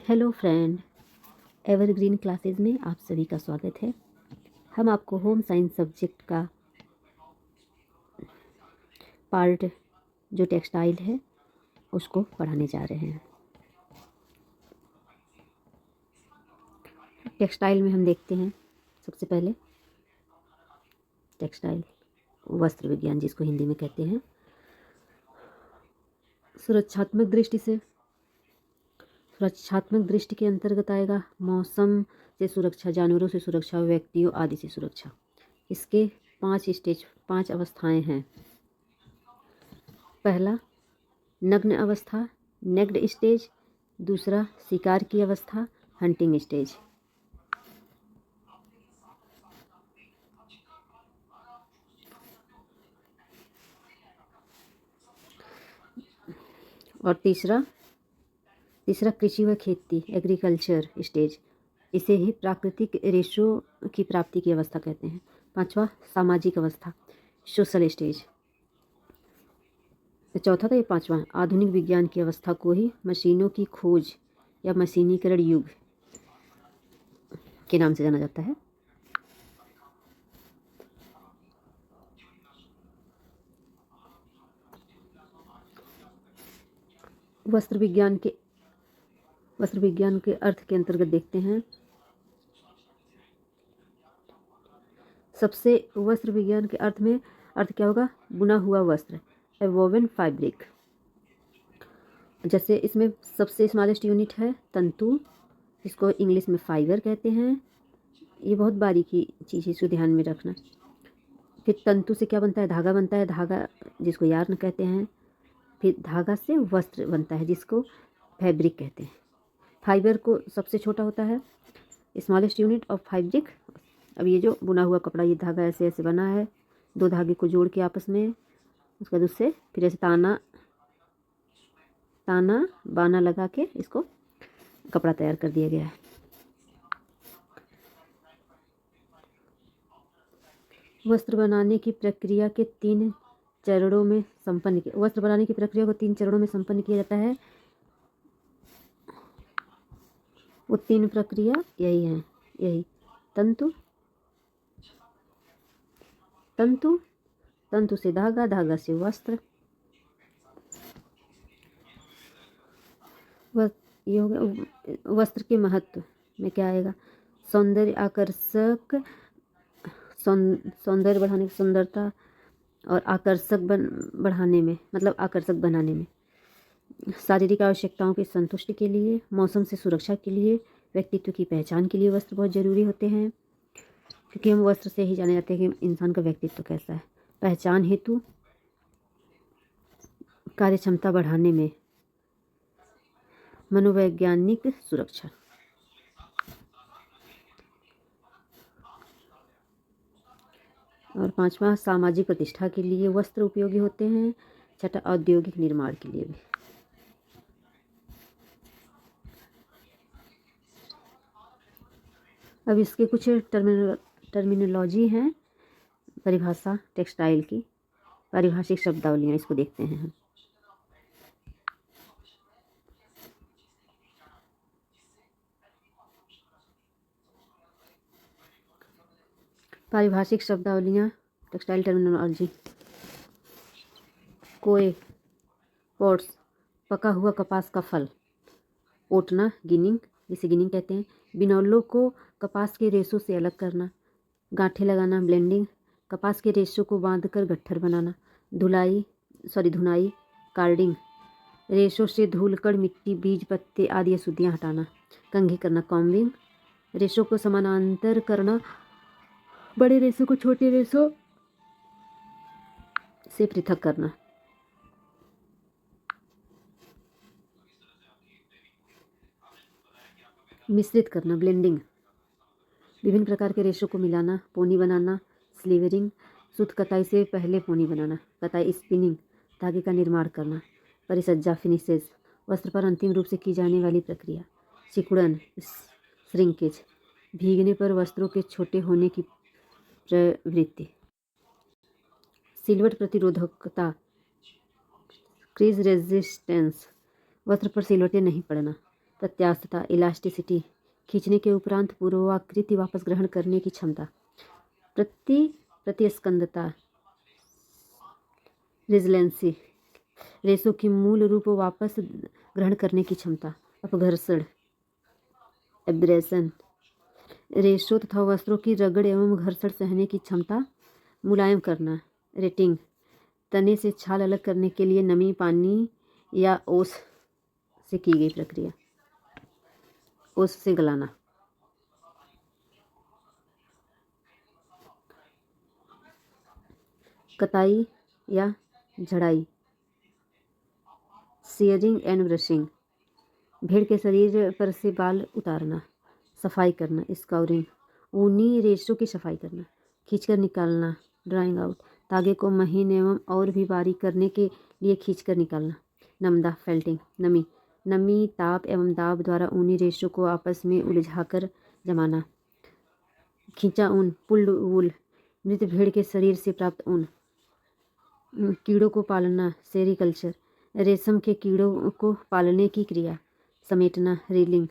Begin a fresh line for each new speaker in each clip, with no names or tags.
Hello friend, evergreen classes में आप सभी का स्वागत है। हम आपको होम साइंस सब्जेक्ट का पार्ट जो टेक्सटाइल है उसको पढ़ाने जा रहे हैं। टेक्सटाइल में हम देखते हैं सबसे पहले टेक्सटाइल वस्त्र विज्ञान, जिसको हिंदी में कहते हैं। सुरक्षात्मक दृष्टि के अंतर्गत आएगा मौसम से सुरक्षा, जानवरों से सुरक्षा, व्यक्तियों आदि से सुरक्षा। इसके 5 अवस्थाएं हैं। पहला नग्न अवस्था, नेक्ड स्टेज। दूसरा शिकार की अवस्था, हंटिंग स्टेज। और तीसरा कृषि व खेती, एग्रीकल्चर स्टेज। इसे ही प्राकृतिक रेशों की प्राप्ति की अवस्था कहते हैं। पांचवा सामाजिक अवस्था, सोशल स्टेज। चौथा था ये पांचवा, आधुनिक विज्ञान की अवस्था को ही मशीनों की खोज या मशीनीकरण युग के नाम से जाना जाता है। वस्त्र विज्ञान के अर्थ के अंतर्गत देखते हैं। सबसे वस्त्र विज्ञान के अर्थ क्या होगा? बुना हुआ वस्त्र, ए वोवन फैब्रिक। जैसे इसमें सबसे स्मॉलेस्ट यूनिट है तंतु, इसको इंग्लिश में फाइबर कहते हैं। ये बहुत बारीकी चीज़ है, इसको ध्यान में रखना। फिर तंतु से क्या बनता है? धागा बनता है, धागा जिसको यार्न कहते हैं। फिर धागा से वस्त्र बनता है जिसको फैब्रिक कहते हैं। फाइबर को सबसे छोटा होता है, स्मॉलेस्ट यूनिट ऑफ फैब्रिक। अब ये जो बुना हुआ कपड़ा, ये धागा ऐसे ऐसे बना है, दो धागे को जोड़ के आपस में, उसके बाद उससे फिर ऐसे ताना बाना लगा के इसको कपड़ा तैयार कर दिया गया है। वस्त्र बनाने की प्रक्रिया को 3 चरणों में संपन्न किया जाता है। वो 3 प्रक्रिया यही तंतु से धागा से वस्त्र। ये हो गया। वस्त्र के महत्व में क्या आएगा? सौंदर्य बढ़ाने, सुंदरता और आकर्षक बनाने में, शारीरिक आवश्यकताओं की संतुष्टि के लिए, मौसम से सुरक्षा के लिए, व्यक्तित्व की पहचान के लिए वस्त्र बहुत ज़रूरी होते हैं। क्योंकि हम वस्त्र से ही जाने जाते हैं कि इंसान का व्यक्तित्व कैसा है। पहचान हेतु, कार्य क्षमता बढ़ाने में, मनोवैज्ञानिक सुरक्षा। और 5वां सामाजिक प्रतिष्ठा के लिए वस्त्र उपयोगी होते हैं। 6वां औद्योगिक निर्माण के लिए भी। अब इसके कुछ टर्मिनोलॉजी हैं, परिभाषा टेक्सटाइल की, पारिभाषिक शब्दावलियाँ, इसको देखते हैं हम। पारिभाषिक शब्दावलियाँ, टेक्सटाइल टर्मिनोलॉजी। कोए, पोट्स, पका हुआ कपास का फल। ओटना, गिनिंग, जिसे गिनिंग कहते हैं। बिनौलों को कपास के रेशों से अलग करना। गांठें लगाना, ब्लेंडिंग, कपास के रेशों को बांधकर गट्ठर बनाना। धुनाई, कार्डिंग, रेशों से धूलकण, मिट्टी, बीज, पत्ते आदि अशुद्धियाँ हटाना। कंघी करना, कॉम्बिंग, रेशों को समानांतर करना, बड़े रेशों को छोटे रेशों से पृथक करना। मिश्रित करना, ब्लेंडिंग, विभिन्न प्रकार के रेशों को मिलाना। पोनी बनाना, स्लीवरिंग, सूत कताई से पहले पोनी बनाना। कताई, स्पिनिंग, धागे का निर्माण करना। परिसज्जा, फिनिशेस, वस्त्र पर अंतिम रूप से की जाने वाली प्रक्रिया। सिकुड़न, श्रिंकेज, भीगने पर वस्त्रों के छोटे होने की प्रवृत्ति। सिलवट प्रतिरोधकता, क्रीज रेजिस्टेंस, वस्त्र पर सिलवटें नहीं पड़ना। प्रत्यास्थता, इलास्टिसिटी, खींचने के उपरांत पूर्वाकृति वापस ग्रहण करने की क्षमता। प्रतिस्कंदता, रेजिलेंसी, रेशों की मूल रूप वापस ग्रहण करने की क्षमता। अपघर्षण, एब्रेशन, रेशों तथा वस्त्रों की रगड़ एवं घर्षण सहने की क्षमता। मुलायम करना, रेटिंग, तने से छाल अलग करने के लिए नमी, पानी या ओस से की गई प्रक्रिया, ओस से गलाना। कताई या झड़ाई, शेयरिंग एंड ब्रशिंग, भेड़ के शरीर पर से बाल उतारना। सफाई करना, स्काउरिंग, ऊनी रेशों की सफाई करना। खींचकर निकालना, ड्राइंग आउट, धागे को महीन एवं और भी बारीक करने के लिए खींचकर निकालना। नमदा, फेल्टिंग, नमी, नमी, ताप एवं दाब द्वारा ऊनी रेशों को आपस में उलझाकर जमाना। खींचा ऊन, पुल्ड वूल, मृत भेड़ के शरीर से प्राप्त ऊन। कीड़ों को पालना, सेरिकल्चर, रेशम के कीड़ों को पालने की क्रिया। समेटना, रीलिंग,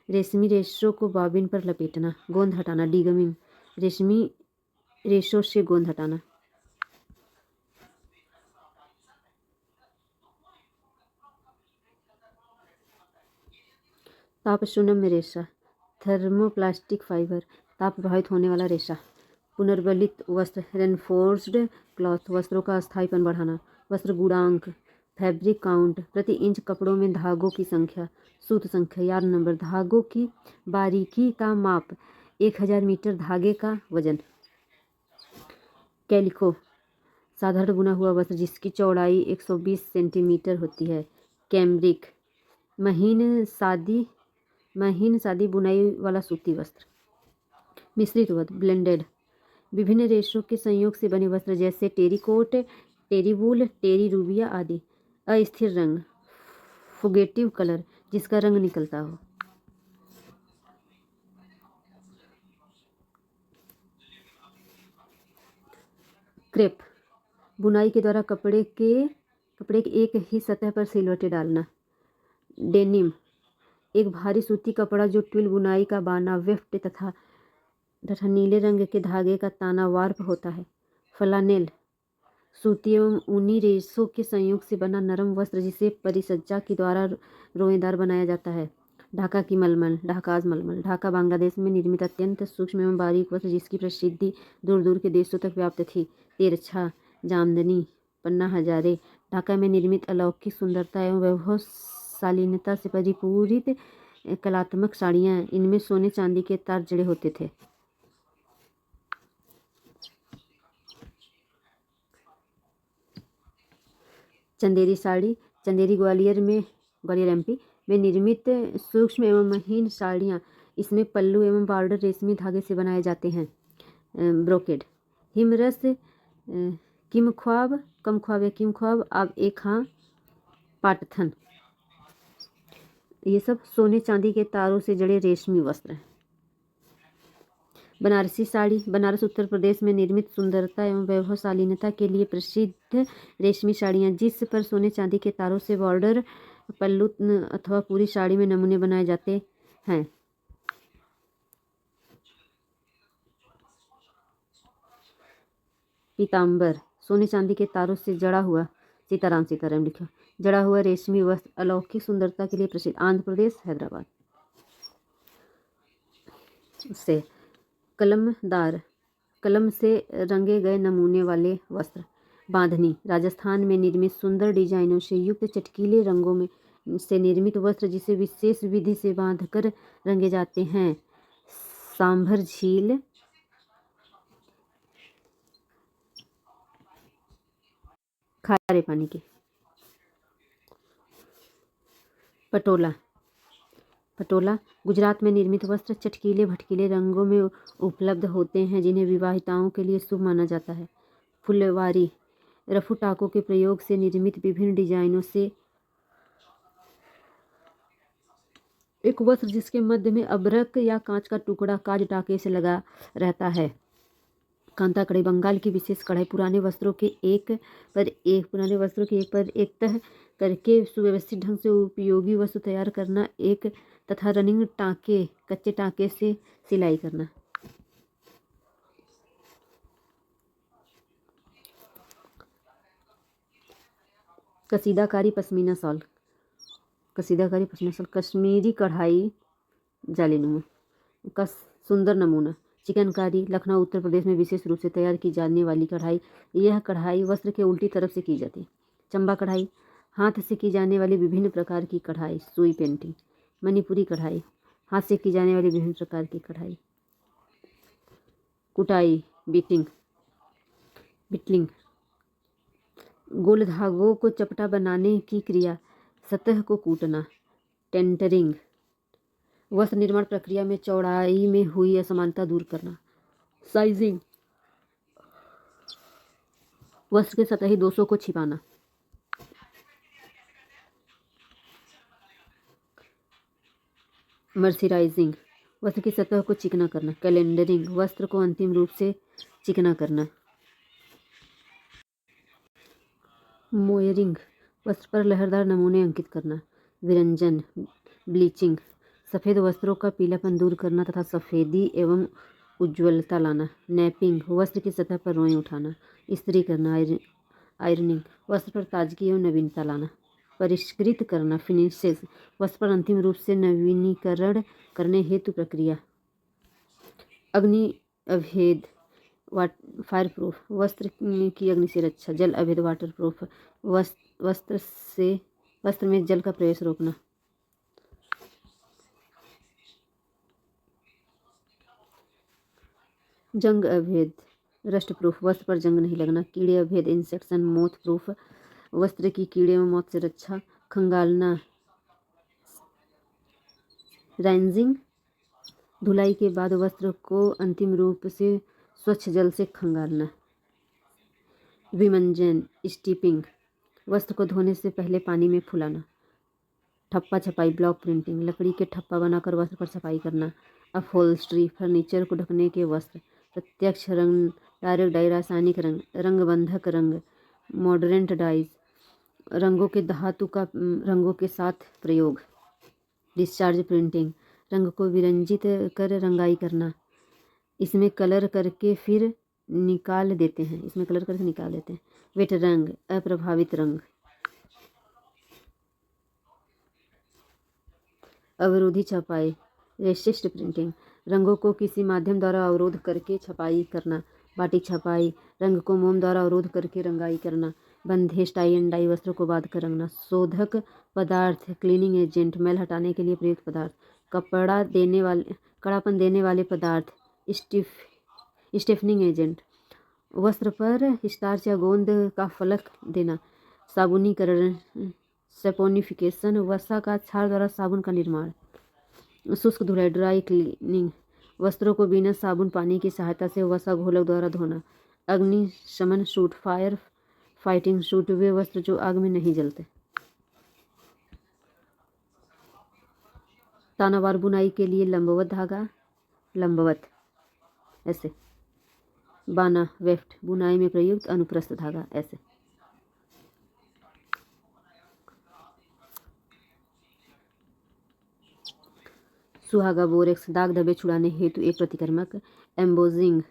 रेशमी रेशों को बॉबिन पर लपेटना। गोंद हटाना, डीगमिंग, रेशमी रेशों से गोंद हटाना। तापशून्य में रेशा, थर्मोप्लास्टिक फाइबर, ताप प्रभावित होने वाला रेशा। पुनर्बलित वस्त्र, रेनफोर्स्ड क्लॉथ, वस्त्रों का स्थायीपन बढ़ाना। वस्त्र गुणांक, फैब्रिक काउंट, प्रति इंच कपड़ों में धागों की संख्या। सूत संख्या, यार्न नंबर, धागों की बारीकी का माप, 1000 मीटर धागे का वजन। कैलिको, साधारण बुना हुआ वस्त्र जिसकी चौड़ाई 120 सेंटीमीटर होती है। कैम्ब्रिक, महीन सादी बुनाई वाला सूती वस्त्र। मिश्रित वस्त्र, ब्लेंडेड, विभिन्न रेशों के संयोग से बने वस्त्र जैसे टेरीकोट, टेरीवूल, टेरी रूबिया आदि। अस्थिर रंग, फुगेटिव कलर, जिसका रंग निकलता हो। क्रेप, बुनाई के द्वारा कपड़े के एक ही सतह पर सिलवटें डालना। डेनिम, एक भारी सूती कपड़ा जो ट्विल बुनाई का बाना, वेफ्ट तथा नीले रंग के धागे का ताना वार्प होता है। फ्लानेल, सूती एवं ऊनी रेशों के संयोग से बना नरम वस्त्र जिसे परिसज्जा के द्वारा रोएदार बनाया जाता है। ढाका की मलमल, ढाकाज मलमल, ढाका बांग्लादेश में निर्मित अत्यंत सूक्ष्म एवं बारीक वस्त्र जिसकी प्रसिद्धि दूर दूर के देशों तक व्याप्त थी। तेरछा, जामदनी, पन्ना हजारे, ढाका में निर्मित अलौकिक सुंदरता एवं वैभवशालीनता से परिपूरित कलात्मक साड़ियाँ, इनमें सोने चांदी के तार जड़े होते थे। चंदेरी साड़ी, चंदेरी ग्वालियर एमपी में निर्मित सूक्ष्म एवं महीन साड़ियाँ, इसमें पल्लू एवं बॉर्डर रेशमी धागे से बनाए जाते हैं। ब्रोकेड, हिमरस, किमख्वाब अब एक हाँ पाटथन, ये सब सोने चांदी के तारों से जड़े रेशमी वस्त्र हैं। बनारसी साड़ी, बनारस उत्तर प्रदेश में निर्मित सुंदरता एवं वैभवशालीनता के लिए प्रसिद्ध रेशमी साड़ियाँ जिस पर सोने चांदी के तारों से बॉर्डर, पल्लू अथवा पूरी साड़ी में नमूने बनाए जाते हैं। पीताम्बर, सोने चांदी के तारों से जड़ा हुआ, सीताराम लिखा, जड़ा हुआ रेशमी वस्त्र अलौकिक सुंदरता के लिए प्रसिद्ध। आंध्र प्रदेश, हैदराबाद। से कलमदार, कलम से रंगे गए नमूने वाले वस्त्र। बांधनी, राजस्थान में निर्मित सुंदर डिजाइनों से युक्त चटकीले रंगों में से निर्मित वस्त्र जिसे विशेष विधि से बांधकर रंगे जाते हैं। सांभर झील, खारे पानी के। पटोला, गुजरात में निर्मित वस्त्र चटकीले भटकीले रंगों में उपलब्ध होते हैं जिन्हें विवाहिताओं के लिए शुभ माना जाता है। फुलवारी, रफू टाकों के प्रयोग से निर्मित विभिन्न डिजाइनों से एक वस्त्र जिसके मध्य में अभ्रक या कांच का टुकड़ा काज टाके से लगा रहता है। कांता कढ़ाई बंगाल की विशेष कढ़ाई पुराने वस्त्रों के एक पर एक तह करके सुव्यवस्थित ढंग से उपयोगी वस्त्र तैयार करना एक तथा रनिंग टाँके कच्चे टाँके से सिलाई करना। कसीदाकारी पश्मीना शॉल कश्मीरी कढ़ाई जालीनुमा का सुंदर नमूना। चिकनकारी लखनऊ उत्तर प्रदेश में विशेष रूप से तैयार की जाने वाली कढ़ाई। यह कढ़ाई वस्त्र के उल्टी तरफ से की जाती है। चंबा कढ़ाई हाथ से की जाने वाली विभिन्न प्रकार की कढ़ाई। सुई पेंटिंग। मणिपुरी कढ़ाई हाथ से की जाने वाली विभिन्न प्रकार की कढ़ाई। कुटाई बिटलिंग गोल धागों को चपटा बनाने की क्रिया। सतह को कूटना। टेंटरिंग वस्त्र निर्माण प्रक्रिया में चौड़ाई में हुई असमानता दूर करना। साइजिंग वस्त्र के सतही दोषों को छिपाना। मर्सराइजिंग वस्त्र की सतह को चिकना करना। कैलेंडरिंग वस्त्र को अंतिम रूप से चिकना करना। मोयरिंग वस्त्र पर लहरदार नमूने अंकित करना। विरंजन ब्लीचिंग सफ़ेद वस्त्रों का पीलापन दूर करना तथा सफ़ेदी एवं उज्ज्वलता लाना। नैपिंग वस्त्र की सतह पर रोएं उठाना। इस्त्री करना। आयरनिंग वस्त्र पर ताजगी एवं नवीनता लाना। परिष्कृत करना। फिनिशेस वस्त्र पर अंतिम रूप से नवीनीकरण करने हेतु प्रक्रिया। अग्नि अभेद फायर प्रूफ वस्त्र की अग्नि से रक्षा। जल अभेद वाटर प्रूफ वस्त्र में जल का प्रवेश रोकना। जंग अभेद रस्ट प्रूफ वस्त्र पर जंग नहीं लगना। कीड़े अभेद इंसेक्शन मोथ प्रूफ वस्त्र की कीड़े एवं मौत से रक्षा। खंगालना राइजिंग धुलाई के बाद वस्त्र को अंतिम रूप से स्वच्छ जल से खंगालना। विमंजन स्टीपिंग वस्त्र को धोने से पहले पानी में फुलाना। ठप्पा छपाई ब्लॉक प्रिंटिंग लकड़ी के ठप्पा बनाकर वस्त्र पर छपाई करना। अपहोल्स्ट्री फर्नीचर को ढकने के वस्त्र। प्रत्यक्ष रंग डायरेक्ट डाई रासायनिक रंग रंगबंधक रंग मॉडरेंट डाइज रंगों के धातु का रंगों के साथ प्रयोग। डिस्चार्ज प्रिंटिंग रंग को विरंजित कर रंगाई करना। इसमें कलर करके फिर निकाल देते हैं। वेट रंग अप्रभावित रंग। अवरोधी छपाई रेसिस्ट प्रिंटिंग रंगों को किसी माध्यम द्वारा अवरोध करके छपाई करना। बाटिक छपाई रंग को मोम द्वारा अवरोध करके रंगाई करना। बंधेज टाई एंड डाई वस्त्रों को बांध कर रंगना। शोधक पदार्थ क्लीनिंग एजेंट मैल हटाने के लिए प्रयुक्त पदार्थ। कड़ापन देने वाले पदार्थ स्टिफनिंग एजेंट। वस्त्र पर स्टार्च या गोंद का फलक देना। साबुनीकरण सैपोनिफिकेशन वसा का क्षार द्वारा साबुन का निर्माण। शुष्क धुलाई ड्राई क्लीनिंग वस्त्रों को बिना साबुन पानी की सहायता से वसा घोलक द्वारा धोना। अग्निशमन सूट फायर फाइटिंग सूट वे वस्त्र जो आग में नहीं जलते। तानावार बुनाई के लिए लंबवत धागा ऐसे। बाना वेफ्ट बुनाई में प्रयुक्त अनुप्रस्थ धागा ऐसे। सुहागा बोरेक्स दाग धब्बे छुड़ाने हेतु एक प्रतिकर्मक। एम्बोजिंग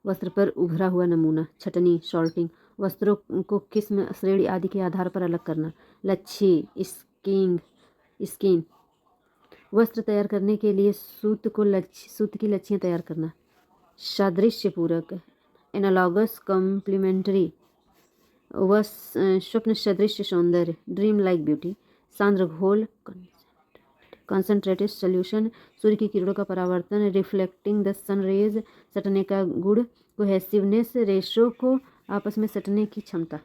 वस्त्र पर उभरा हुआ नमूना। छटनी सॉल्टिंग वस्त्रों को किस्म श्रेणी आदि के आधार पर अलग करना। लच्छी स्कीन वस्त्र तैयार करने के लिए सूत की लच्छियाँ तैयार करना। सादृश्य पूरक एनालॉगस कॉम्प्लीमेंट्री स्वप्न सदृश सौंदर्य ड्रीम लाइक ब्यूटी। सांद्र घोल कॉन्सेंट्रेटेड सोल्यूशन सूर्य की किरणों का परावर्तन रिफ्लेक्टिंग द सन रेज। सटने का गुण कोहेसिवनेस रेशो को आपस में सटने की क्षमता।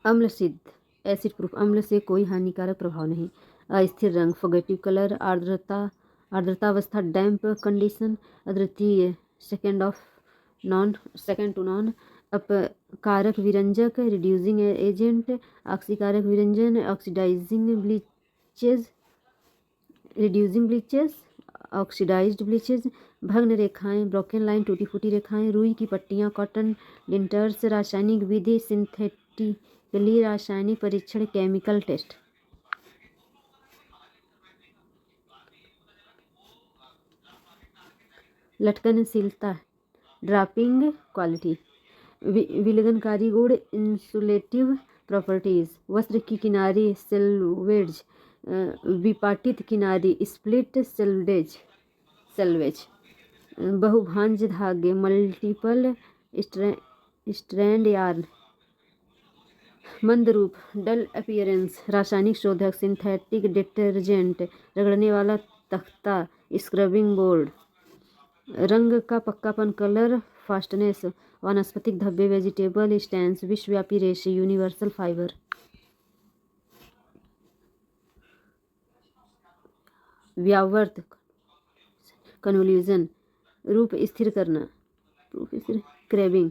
अम्ल सिद्ध एसिड प्रूफ अम्ल से कोई हानिकारक प्रभाव नहीं। अस्थिर रंग फॉगेटिव कलर आर्द्रतावस्था डैम्प कंडीशन। अद्वितीय सेकेंड टू नॉन। अपकारक विरंजक रिड्यूसिंग एजेंट। ऑक्सीकारक विरंजन oxidising bleaches reducing bleaches, oxidised bleaches, भग्न रेखाएं, ब्रोकन लाइन, टूटी फूटी रेखाएं, रुई की पट्टियाँ, कॉटन लिंटर्स, रासायनिक विधि, सिंथेटिकली रासायनिक परीक्षण, केमिकल टेस्ट। लटकनशीलता, ड्रापिंग क्वालिटी, विलगनकारी गुण, इंसुलेटिव प्रॉपर्टीज, वस्त्र की किनारी, सेल्वेज, विपाटित किनारी, स्प्लिट सेल्वेज, बहुभांज धागे, मल्टीपल स्ट्रैंड यार्न, मंद रूप, डल अपीयरेंस, रासायनिक शोधक, सिंथेटिक डिटर्जेंट, रगड़ने वाला तख्ता, स्क्रबिंग बोर्ड, रंग का पक्कापन, कलर फास्टनेस, वानस्पतिक धब्बे, वेजिटेबल स्टैंस, विश्वव्यापी रेशे, यूनिवर्सल फाइबर, व्यावर्त, कन्वोल्यूशन, रूप स्थिर करना, क्रैबिंग,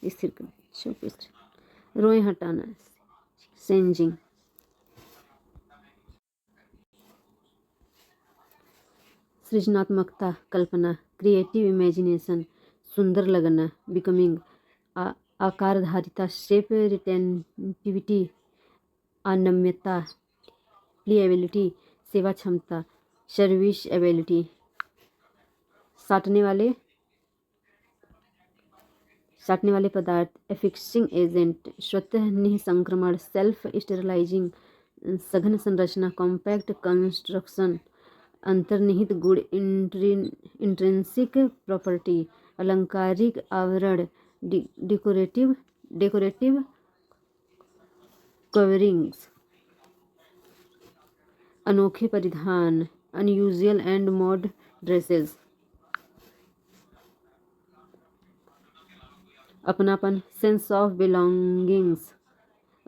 स्थिर करना, रोएं हटाना, सेंजिंग। सृजनात्मकता, कल्पना, क्रिएटिव इमेजिनेशन, सुंदर लगना, बिकमिंग, आकारधारिता, शेप रिटेंटिविटी, अनम्यता, प्लीएबिलिटी, सेवा क्षमता, सर्विस एबिलिटी, साटने वाले पदार्थ, एफिक्सिंग एजेंट, स्वतः निःसंक्रमण, सेल्फ स्टेरिलाइजिंग, सघन संरचना, कॉम्पैक्ट कंस्ट्रक्शन, अंतर्निहित गुण, इंट्रिंसिक प्रॉपर्टी, अलंकारिक आवरण, डेकोरेटिव कवरिंग्स, अनोखे परिधान, अनयूजुअल एंड मॉड ड्रेसेस, अपनापन, सेंस ऑफ बिलोंगिंग्स,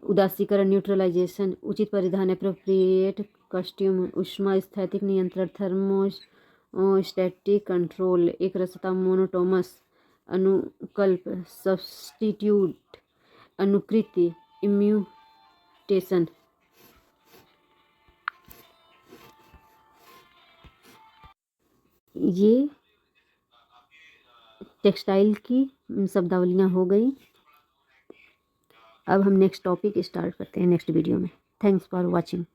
उदासीकरण, न्यूट्रलाइजेशन, उचित परिधान, एप्रोप्रिएट कॉस्ट्यूम, ऊष्मा स्थैतिक नियंत्रण, थर्मोस्टैटिक कंट्रोल, एक रसता, मोनोटोमस, अनुकल्प, सब्स्टिट्यूट, अनुकृति, इम्यूटेशन। ये टेक्सटाइल की शब्दावलियाँ हो गई। अब हम नेक्स्ट टॉपिक स्टार्ट करते हैं नेक्स्ट वीडियो में। Thanks for watching.